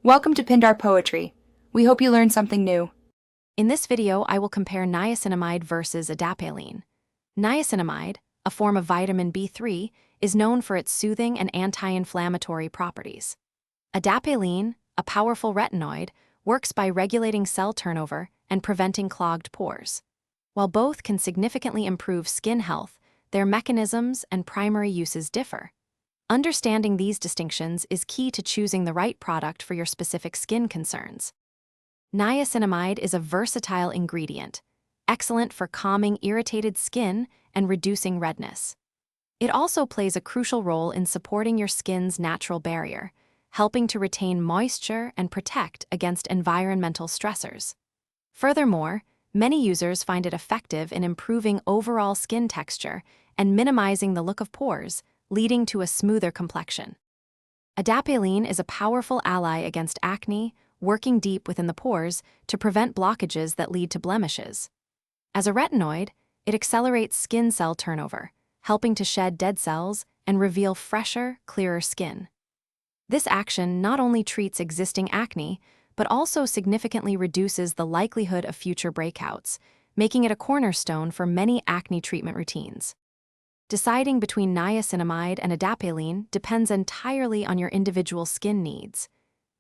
Welcome to Pindar Poetry. We hope you learned something new. In this video, I will compare niacinamide versus adapalene. Niacinamide, a form of vitamin B3, is known for its soothing and anti-inflammatory properties. Adapalene, a powerful retinoid, works by regulating cell turnover and preventing clogged pores. While both can significantly improve skin health, their mechanisms and primary uses differ. Understanding these distinctions is key to choosing the right product for your specific skin concerns. Niacinamide is a versatile ingredient, excellent for calming irritated skin and reducing redness. It also plays a crucial role in supporting your skin's natural barrier, helping to retain moisture and protect against environmental stressors. Furthermore, many users find it effective in improving overall skin texture and minimizing the look of pores, leading to a smoother complexion. Adapalene is a powerful ally against acne, working deep within the pores to prevent blockages that lead to blemishes. As a retinoid, it accelerates skin cell turnover, helping to shed dead cells and reveal fresher, clearer skin. This action not only treats existing acne, but also significantly reduces the likelihood of future breakouts, making it a cornerstone for many acne treatment routines. Deciding between niacinamide and adapalene depends entirely on your individual skin needs.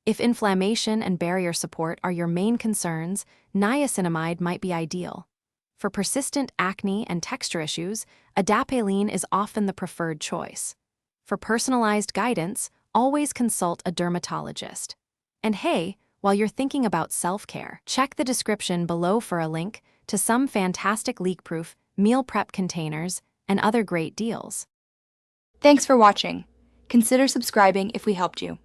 If inflammation and barrier support are your main concerns, niacinamide might be ideal. For persistent acne and texture issues, adapalene is often the preferred choice. For personalized guidance, always consult a dermatologist. And hey, while you're thinking about self-care, check the description below for a link to some fantastic leak-proof meal prep containers and other great deals. Thanks for watching. Consider subscribing if we helped you.